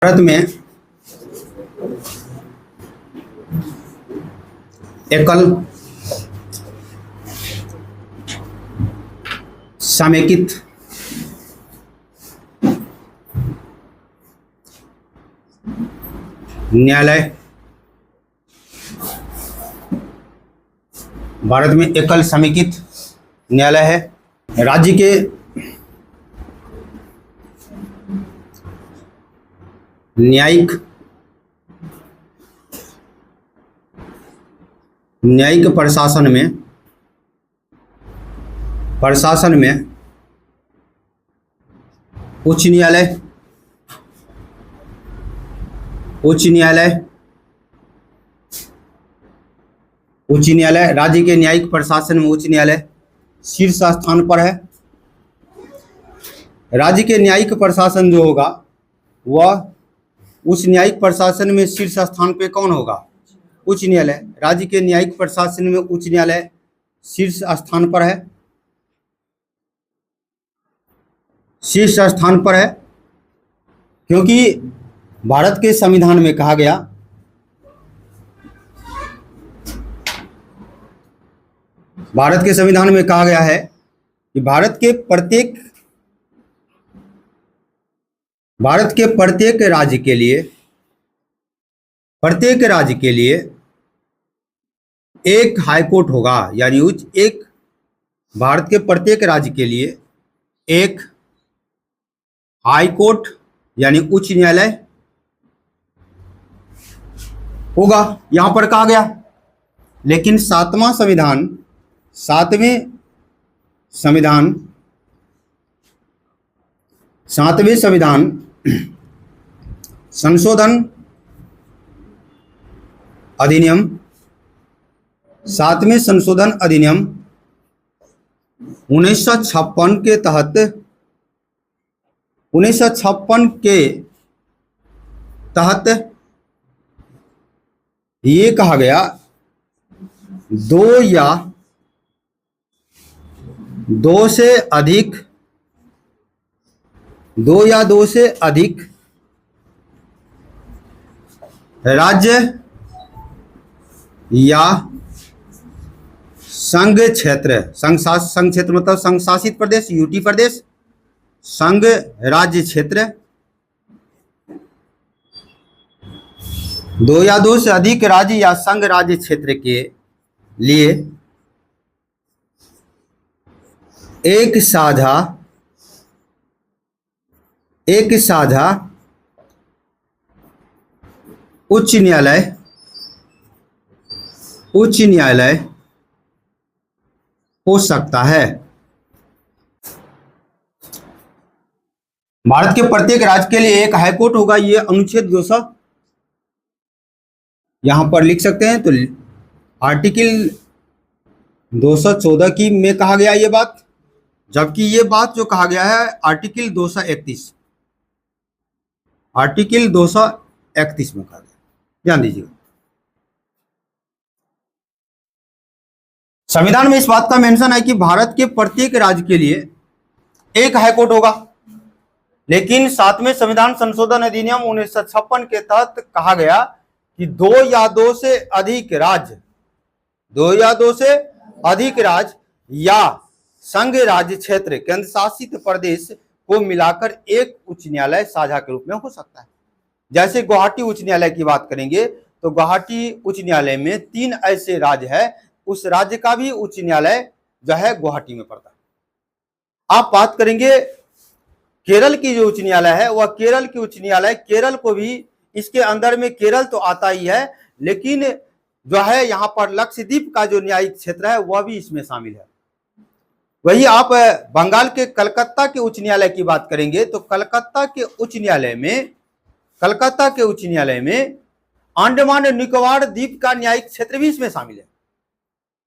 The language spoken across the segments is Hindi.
भारत में एकल समेकित न्यायालय भारत में एकल समेकित न्यायालय है। राज्य के न्यायिक प्रशासन में उच्च न्यायालय राज्य के न्यायिक प्रशासन में उच्च न्यायालय शीर्ष स्थान पर है। राज्य के न्यायिक प्रशासन जो होगा वह उस न्यायिक प्रशासन में शीर्ष स्थान पे कौन होगा? उच्च न्यायालय। राज्य के न्यायिक प्रशासन में उच्च न्यायालय शीर्ष स्थान पर है, क्योंकि भारत के संविधान में कहा गया है कि भारत के प्रत्येक राज्य के लिए एक हाईकोर्ट होगा, यानी भारत के प्रत्येक राज्य के लिए एक हाईकोर्ट यानी उच्च न्यायालय होगा, यहां पर कहा गया। लेकिन सातवें संविधान संशोधन अधिनियम 1956 के तहत ये कहा गया दो या दो से अधिक राज्य या संघ क्षेत्र मतलब संघ शासित प्रदेश, यूटी प्रदेश, संघ राज्य क्षेत्र, दो या दो से अधिक राज्य या संघ राज्य क्षेत्र के लिए एक साझा उच्च न्यायालय हो सकता है। भारत के प्रत्येक राज्य के लिए एक हाईकोर्ट होगा, ये अनुच्छेद 200 यहां पर लिख सकते हैं। तो आर्टिकल 214 की में कहा गया ये बात, जबकि ये बात जो कहा गया है आर्टिकल 231 में कहा गया, ध्यान दीजिएगा। संविधान में इस बात का मेंशन है कि भारत के प्रत्येक राज्य के लिए एक हाईकोर्ट होगा, लेकिन सातवें संविधान संशोधन अधिनियम 1956 के तहत कहा गया कि दो या दो से अधिक राज्य या संघ राज्य क्षेत्र, केंद्र शासित प्रदेश को मिलाकर एक उच्च न्यायालय साझा के रूप में हो सकता है। जैसे गुवाहाटी उच्च न्यायालय की बात करेंगे तो गुवाहाटी उच्च न्यायालय में 3 ऐसे राज्य है, उस राज्य का भी उच्च न्यायालय जो है गुवाहाटी में पड़ता है। आप बात करेंगे केरल की जो उच्च न्यायालय है वह केरल की उच्च न्यायालय, केरल को भी इसके अंदर में केरल तो आता ही है, लेकिन जो है यहाँ पर लक्षद्वीप का जो न्यायिक क्षेत्र है वह भी इसमें शामिल है। वही आप बंगाल के कलकत्ता के उच्च न्यायालय की बात करेंगे तो कलकत्ता के उच्च न्यायालय में अंडमान निकोबार द्वीप का न्यायिक क्षेत्र भी इसमें शामिल है।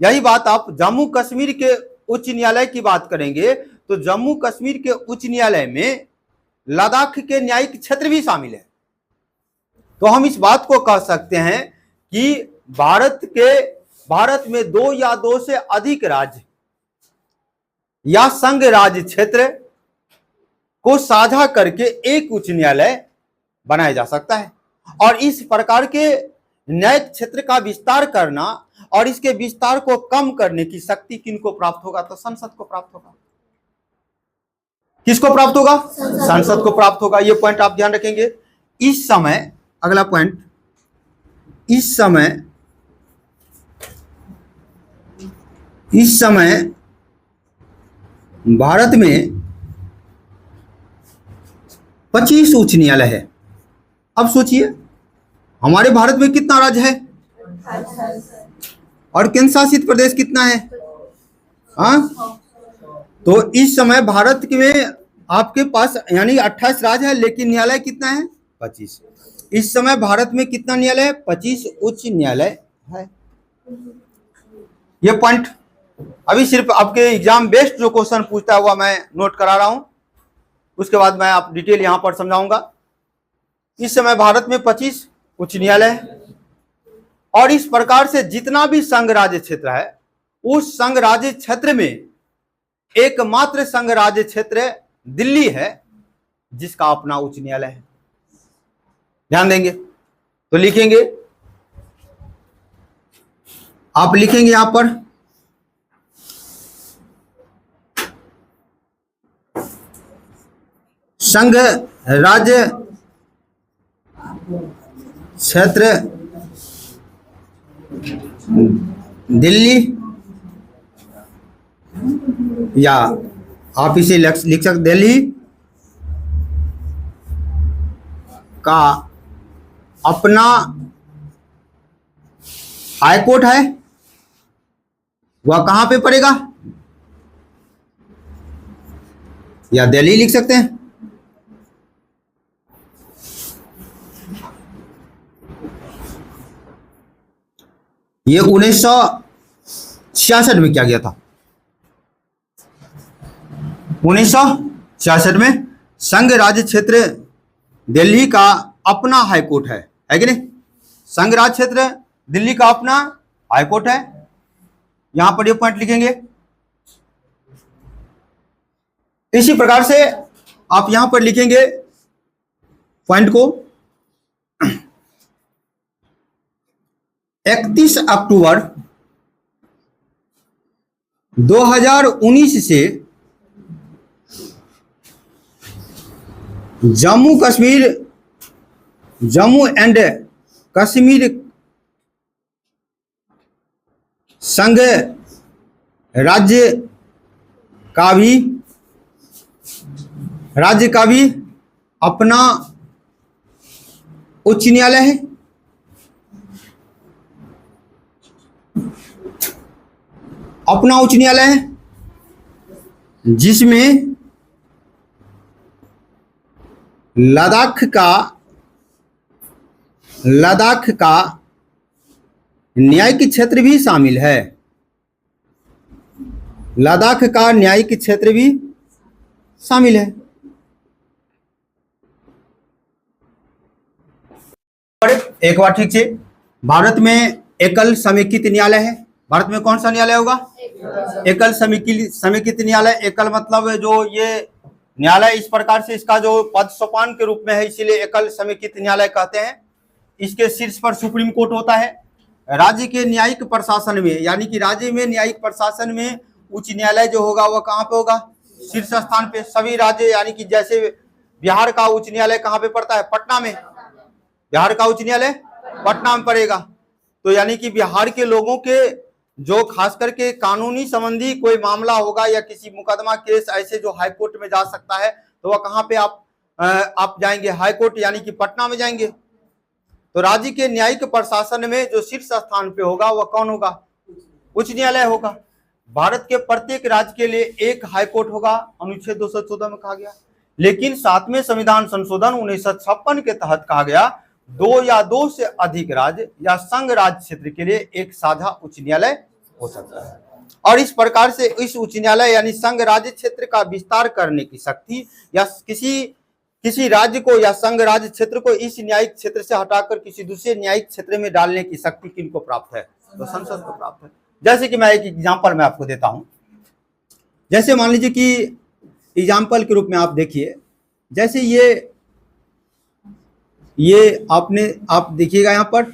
यही बात आप जम्मू कश्मीर के उच्च न्यायालय की बात करेंगे तो जम्मू कश्मीर के उच्च न्यायालय में लद्दाख के न्यायिक क्षेत्र भी शामिल है। तो हम इस बात को कह सकते हैं कि भारत में दो या दो से अधिक राज्य या संघ राज्य क्षेत्र को साझा करके एक उच्च न्यायालय बनाया जा सकता है। और इस प्रकार के न्यायिक क्षेत्र का विस्तार करना और इसके विस्तार को कम करने की शक्ति किनको प्राप्त होगा? तो संसद को प्राप्त होगा। किसको प्राप्त होगा? संसद को प्राप्त होगा। ये पॉइंट आप ध्यान रखेंगे। इस समय, अगला पॉइंट, इस समय भारत में 25 उच्च न्यायालय है। अब सोचिए हमारे भारत में कितना राज्य है और केंद्र शासित प्रदेश कितना है? हाँ, तो इस समय भारत में आपके पास यानी 28 राज्य है, लेकिन न्यायालय कितना है? 25। इस समय भारत में कितना न्यायालय है? 25 उच्च न्यायालय है। ये पॉइंट अभी सिर्फ आपके एग्जाम बेस्ड जो क्वेश्चन पूछता हुआ मैं नोट करा रहा हूं, उसके बाद मैं आप डिटेल यहां पर समझाऊंगा। इस समय भारत में 25 उच्च न्यायालय है और इस प्रकार से जितना भी संघ राज्य क्षेत्र है, उस संघ राज्य क्षेत्र में एकमात्र संघ राज्य क्षेत्र दिल्ली है जिसका अपना उच्च न्यायालय है। ध्यान देंगे तो लिखेंगे, आप लिखेंगे यहां पर संघ राज्य क्षेत्र दिल्ली, या आप इसे लिख सकते दिल्ली का अपना हाई कोर्ट है। वह कहां पे पड़ेगा? या दिल्ली लिख सकते हैं। ये 1966 में क्या गया था? 1966 में संघ राज्य क्षेत्र दिल्ली का अपना हाई कोर्ट है कि नहीं? संघ राज्य क्षेत्र दिल्ली का अपना हाई कोर्ट है। यहां पर ये पॉइंट लिखेंगे। इसी प्रकार से आप यहां पर लिखेंगे पॉइंट को 31 अक्टूबर 2019 से जम्मू एंड कश्मीर संघ राज्य का भी अपना उच्च न्यायालय है। अपना उच्च न्यायालय है जिसमें लद्दाख का न्यायिक क्षेत्र भी शामिल है। लद्दाख का न्यायिक क्षेत्र भी शामिल है। एक बार ठीक से, भारत में एकल समेकित न्यायालय है। भारत में कौन सा न्यायालय होगा? एकल समेकित न्यायालय। एकल मतलब जो ये न्यायालय इस प्रकार से इसका जो पद सोपान के रूप में है, इसीलिए एकल समेकित न्यायालय कहते हैं। इसके शीर्ष पर सुप्रीम कोर्ट होता है। राज्य के न्यायिक प्रशासन में, यानी कि राज्य में न्यायिक प्रशासन में उच्च न्यायालय जो होगा वह कहाँ पे होगा? शीर्ष स्थान पे। सभी राज्य, यानी कि जैसे बिहार का उच्च न्यायालय कहाँ पे पड़ता है? पटना में। बिहार का उच्च न्यायालय पटना में पड़ेगा। तो यानी कि बिहार के लोगों के जो खास करके कानूनी संबंधी कोई मामला होगा या किसी मुकदमा केस ऐसे जो हाई कोर्ट में जा सकता है, तो वह कहाँ पे आप जाएंगे? हाई कोर्ट, यानी कि पटना में जाएंगे। तो राज्य के न्यायिक प्रशासन में जो शीर्ष स्थान पे होगा वह कौन होगा? उच्च न्यायालय होगा। भारत के प्रत्येक राज्य के लिए एक हाई कोर्ट होगा, अनुच्छेद 214 में कहा गया। लेकिन 7वें संविधान संशोधन 1956 के तहत कहा गया 2 या 2 से अधिक राज्य या संघ राज्य क्षेत्र के लिए एक साझा उच्च न्यायालय हो सकता है। और इस प्रकार से इस उच्च न्यायालय यानी संघ राज्य क्षेत्र का विस्तार करने की शक्ति या किसी राज्य को या संघ राज्य क्षेत्र को इस न्यायिक क्षेत्र से हटाकर किसी दूसरे न्यायिक क्षेत्र में डालने की शक्ति किनको प्राप्त है? तो संसद को प्राप्त है। जैसे कि मैं एक एग्जांपल मैं आपको देता हूं। जैसे मान लीजिए कि एग्जांपल के रूप में आप देखिए, जैसे ये आप देखिएगा यहाँ पर,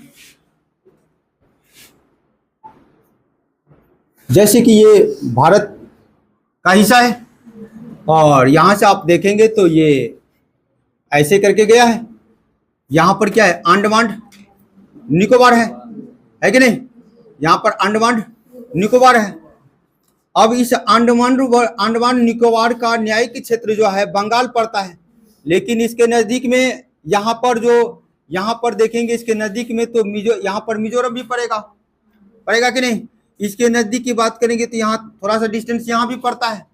जैसे कि ये भारत का हिस्सा है और यहां से आप देखेंगे तो ये ऐसे करके गया है। यहाँ पर क्या है, अंडमान निकोबार है कि नहीं? यहाँ पर अंडमान निकोबार है। अब इस अंडमान निकोबार का न्यायिक क्षेत्र जो है बंगाल पड़ता है, लेकिन इसके नजदीक में यहाँ पर देखेंगे इसके नजदीक में तो यहाँ पर मिजोरम भी पड़ेगा कि नहीं? इसके नजदीक की बात करेंगे तो यहाँ थोड़ा सा डिस्टेंस यहाँ भी पड़ता है।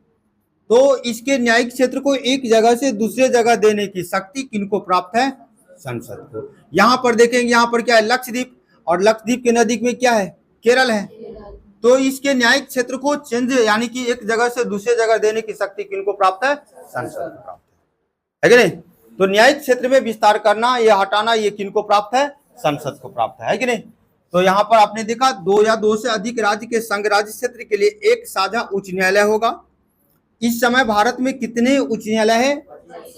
तो इसके न्यायिक क्षेत्र को एक जगह से दूसरे जगह देने की शक्ति किनको प्राप्त है? संसद को। यहाँ पर देखेंगे, यहाँ पर क्या है, लक्षद्वीप, और लक्षद्वीप के नजदीक में क्या है, केरल है। तो इसके न्यायिक क्षेत्र को चेंज यानी कि एक जगह से दूसरे जगह देने की शक्ति किनको प्राप्त है? संसद को प्राप्त है कि नहीं? तो न्यायिक क्षेत्र में विस्तार करना, ये हटाना, ये किनको प्राप्त है? संसद को प्राप्त है कि नहीं? तो यहाँ पर आपने देखा, 2 या 2 से अधिक राज्य के संघ राज्य क्षेत्र के लिए एक साझा उच्च न्यायालय होगा। इस समय भारत में कितने उच्च न्यायालय है?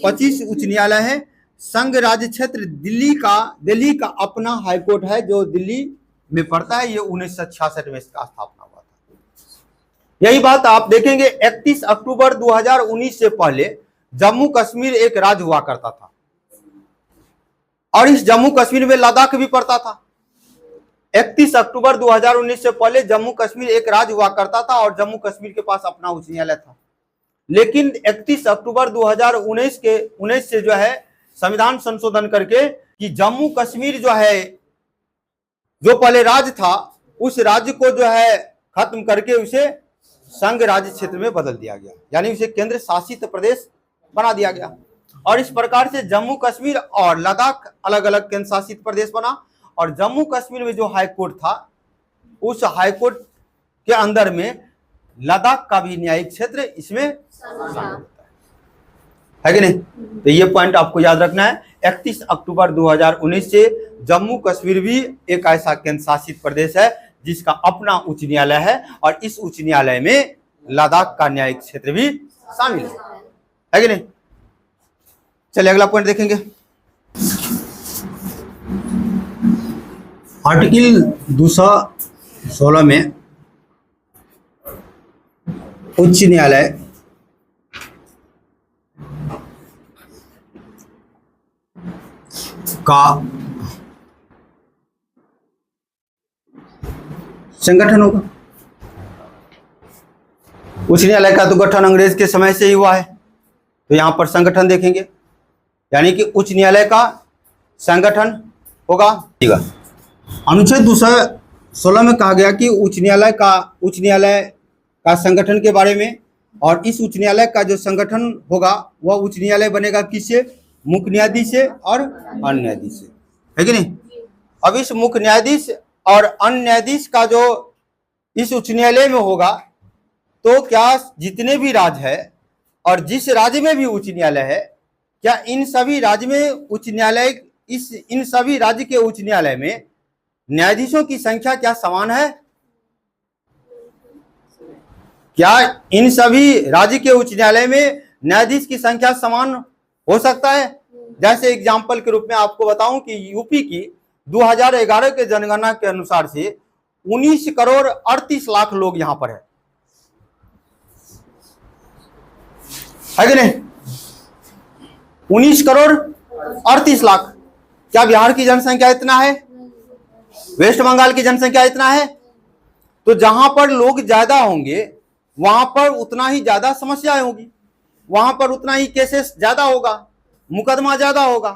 25 उच्च न्यायालय है। संघ राज्य क्षेत्र दिल्ली का अपना हाईकोर्ट है जो दिल्ली में पड़ता है। ये 1966 में इसका स्थापना हुआ था। यही बात आप देखेंगे 31 अक्टूबर 2019 से पहले जम्मू कश्मीर एक राज्य हुआ करता था और इस जम्मू कश्मीर में लद्दाख भी पड़ता था। 31 अक्टूबर 2019 से पहले जम्मू कश्मीर एक राज्य हुआ करता था और जम्मू कश्मीर के पास अपना उच्च न्यायालय था। लेकिन 31 अक्टूबर 2019 से जो है संविधान संशोधन करके कि जम्मू कश्मीर जो है, जो पहले राज्य था, उस राज्य को जो है खत्म करके उसे संघ राज्य क्षेत्र में बदल दिया गया, यानी उसे केंद्र शासित प्रदेश बना दिया गया। और इस प्रकार से जम्मू कश्मीर और लद्दाख अलग अलग केंद्र शासित प्रदेश बना। और जम्मू कश्मीर में जो हाईकोर्ट था, उस हाईकोर्ट के अंदर में लद्दाख का भी न्यायिक क्षेत्र इसमें है कि नहीं? तो ये पॉइंट आपको याद रखना है। 31 अक्टूबर 2019 से जम्मू कश्मीर भी एक ऐसा केंद्र शासित प्रदेश है जिसका अपना उच्च न्यायालय है और इस उच्च न्यायालय में लद्दाख का न्यायिक क्षेत्र भी शामिल है कि नहीं? चलिए अगला पॉइंट देखेंगे। आर्टिकल 216 में उच्च न्यायालय का संगठन होगा। उच्च न्यायालय का तो गठन अंग्रेज के समय से ही हुआ है, तो यहां पर संगठन देखेंगे, यानी कि उच्च न्यायालय का संगठन होगा। अनुच्छेद 216 में कहा गया कि उच्च न्यायालय का संगठन के बारे में, और इस उच्च न्यायालय का जो संगठन होगा वह उच्च न्यायालय बनेगा किससे? मुख्य न्यायाधीश से और अन्य न्यायाधीश से, है कि नहीं? अब इस मुख्य न्यायाधीश और अन्य न्यायाधीश का जो इस उच्च न्यायालय में होगा, तो क्या जितने भी राज्य है और जिस राज्य में भी उच्च न्यायालय है, क्या इन सभी राज्य में उच्च न्यायालय इन सभी राज्य के उच्च न्यायालय में न्यायाधीशों की संख्या क्या समान है? क्या इन सभी राज्य के उच्च न्यायालय में न्यायाधीश की संख्या समान हो सकता है? जैसे एग्जाम्पल के रूप में आपको बताऊं कि यूपी की 2011 के जनगणना के अनुसार से 19 करोड़ 38 लाख लोग यहां पर है कि नहीं? 19 करोड़ 38 लाख। क्या बिहार की जनसंख्या इतना है? वेस्ट बंगाल की जनसंख्या इतना है? तो जहां पर लोग ज्यादा होंगे वहां पर उतना ही ज्यादा समस्याएं होगी, वहां पर उतना ही केसेस ज्यादा होगा, मुकदमा ज्यादा होगा।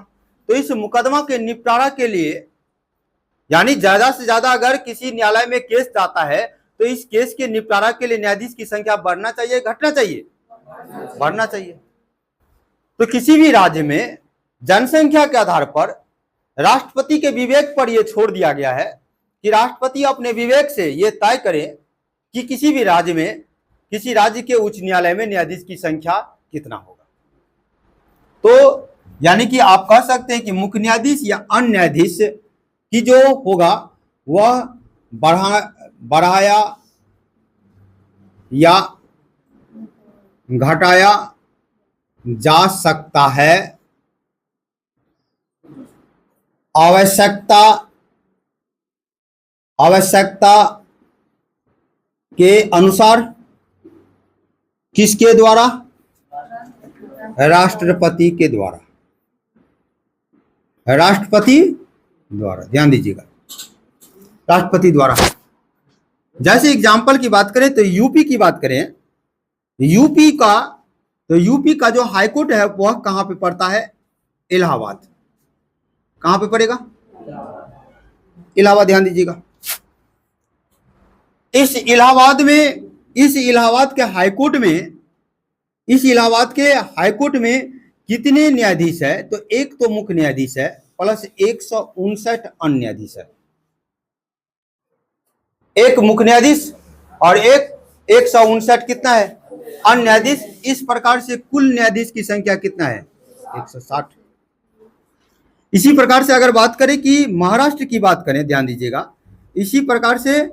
तो इस मुकदमा के निपटारा के लिए, यानी ज्यादा से ज्यादा अगर किसी न्यायालय में केस जाता है तो इस केस के निपटारा के लिए न्यायाधीश की संख्या बढ़ना चाहिए, घटना चाहिए? बढ़ना चाहिए। तो किसी भी राज्य में जनसंख्या के आधार पर राष्ट्रपति के विवेक पर यह छोड़ दिया गया है कि राष्ट्रपति अपने विवेक से यह तय करे कि किसी भी राज्य में, किसी राज्य के उच्च न्यायालय में न्यायाधीश की संख्या कितना होगा। तो यानी कि आप कह सकते हैं कि मुख्य न्यायाधीश या अन्य न्यायाधीश की जो होगा वह बढ़ाया या घटाया जा सकता है आवश्यकता के अनुसार किसके द्वारा? राष्ट्रपति के द्वारा। राष्ट्रपति द्वारा, ध्यान दीजिएगा, राष्ट्रपति द्वारा। जैसे एग्जाम्पल की बात करें तो यूपी की बात करें, यूपी का जो हाईकोर्ट है वह कहां पे पड़ता है? इलाहाबाद। कहां पे पड़ेगा? इलाहाबाद। ध्यान दीजिएगा, इस इलाहाबाद के हाईकोर्ट में कितने न्यायाधीश है? तो एक तो मुख्य न्यायाधीश है प्लस 159 अन्य न्यायाधीश है। एक मुख्य न्यायाधीश और एक 159 कितना है? अन्य न्यायाधीश। इस प्रकार से कुल न्यायाधीश की संख्या कितना है? 160। इसी प्रकार से अगर बात करें कि महाराष्ट्र की बात करें, ध्यान दीजिएगा, इसी प्रकार से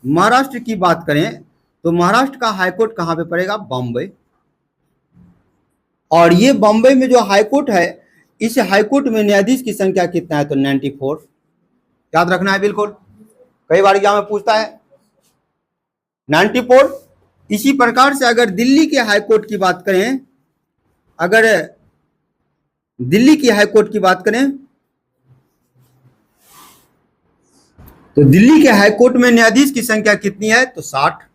महाराष्ट्र की बात करें तो महाराष्ट्र का हाईकोर्ट कहां पे पड़ेगा? बॉम्बे। और ये बॉम्बे में जो हाईकोर्ट है, इस हाईकोर्ट में न्यायाधीश की संख्या कितना है? तो 94। याद रखना है बिल्कुल, कई बार एग्जाम में पूछता है 94। इसी प्रकार से अगर दिल्ली के हाईकोर्ट की बात करें, तो दिल्ली के हाईकोर्ट में न्यायाधीश की संख्या कितनी है? तो 60।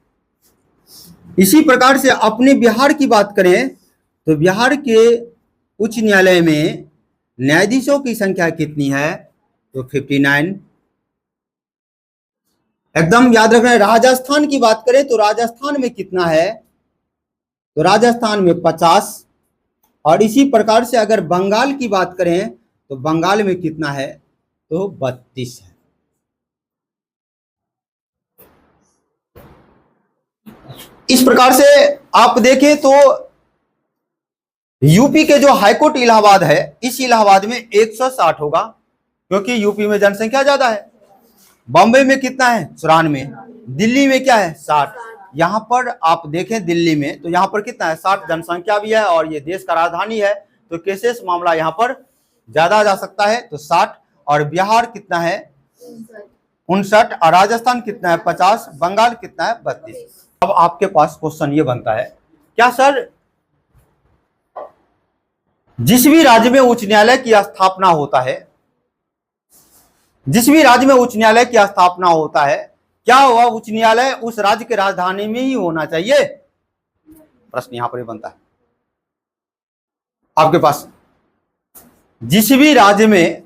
इसी प्रकार से अपने बिहार की बात करें तो बिहार के उच्च न्यायालय में न्यायाधीशों की संख्या कितनी है? तो 59। एकदम याद रखना है। राजस्थान की बात करें तो राजस्थान में कितना है? तो राजस्थान में 50। और इसी प्रकार से अगर बंगाल की बात करें तो बंगाल में कितना है? तो 32 है। इस प्रकार से आप देखें तो यूपी के जो हाईकोर्ट इलाहाबाद है, इस इलाहाबाद में 160 होगा क्योंकि यूपी में जनसंख्या ज्यादा है। बॉम्बे में कितना है? 94। दिल्ली में क्या है? 60। यहां पर आप देखें दिल्ली में तो यहां पर कितना है? 60। जनसंख्या भी है और ये देश का राजधानी है तो केसेस मामला यहां पर ज्यादा जा सकता है, तो 60। और बिहार कितना है? 59। और राजस्थान कितना है? 50। बंगाल कितना है? 32। अब आपके पास क्वेश्चन ये बनता है, क्या सर जिस भी राज्य में उच्च न्यायालय की स्थापना होता है, क्या वह उच्च न्यायालय उस राज्य के राजधानी में ही होना चाहिए? प्रश्न यहां पर बनता है आपके पास। जिस भी राज्य में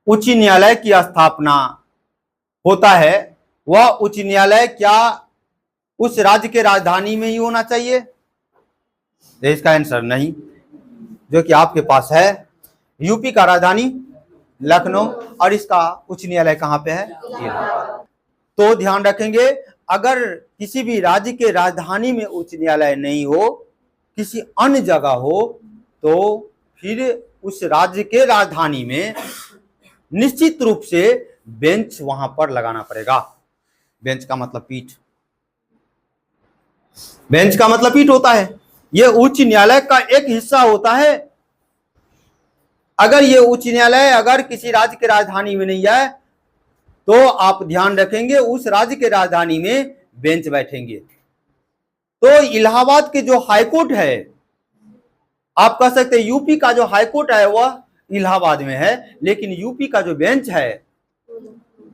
उच्च न्यायालय की स्थापना होता है, वह उच्च न्यायालय क्या उस राज्य के राजधानी में ही होना चाहिए? इसका आंसर नहीं, जो कि आपके पास है। यूपी का राजधानी लखनऊ और इसका उच्च न्यायालय कहां पे है? तो ध्यान रखेंगे, अगर किसी भी राज्य के राजधानी में उच्च न्यायालय नहीं हो, किसी अन्य जगह हो, तो फिर उस राज्य के राजधानी में निश्चित रूप से बेंच वहां पर लगाना पड़ेगा। बेंच का मतलब पीठ। बेंच का मतलब पीठ होता है। यह उच्च न्यायालय का एक हिस्सा होता है। अगर ये उच्च न्यायालय अगर किसी राज्य के राजधानी में नहीं है तो आप ध्यान रखेंगे उस राज्य के राजधानी में बेंच बैठेंगे। तो इलाहाबाद के जो हाईकोर्ट है, आप कह सकते हैं यूपी का जो हाईकोर्ट है वह इलाहाबाद में है, लेकिन यूपी का जो बेंच है,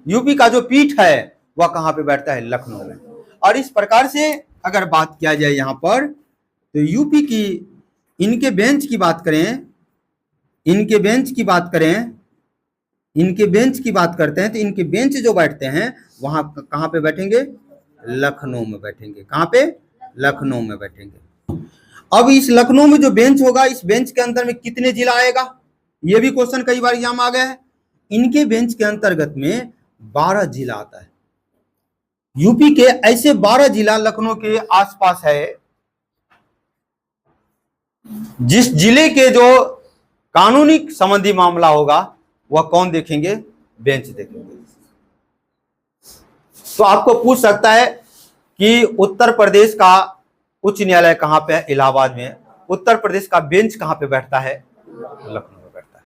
यूपी का जो पीठ है वह कहां पे बैठता है? लखनऊ में। और इस प्रकार से अगर बात किया जाए यहां पर, तो यूपी की इनके बेंच की बात करें, इनके बेंच की बात करते हैं तो इनके बेंच जो बैठते हैं वहां कहां पे बैठेंगे? लखनऊ में बैठेंगे। कहां पे? लखनऊ में बैठेंगे। अब इस लखनऊ में जो बेंच होगा, इस बेंच के अंदर में कितने जिला आएगा? यह भी क्वेश्चन कई बार एग्जाम आ गया है। इनके बेंच के अंतर्गत में 12 जिला आता है। यूपी के ऐसे 12 जिला लखनऊ के आसपास है, जिस जिले के जो कानूनी संबंधी मामला होगा वह कौन देखेंगे? बेंच देखेंगे। तो आपको पूछ सकता है कि उत्तर प्रदेश का उच्च न्यायालय कहां पे है? इलाहाबाद में। उत्तर प्रदेश का बेंच कहां पे बैठता है? लखनऊ।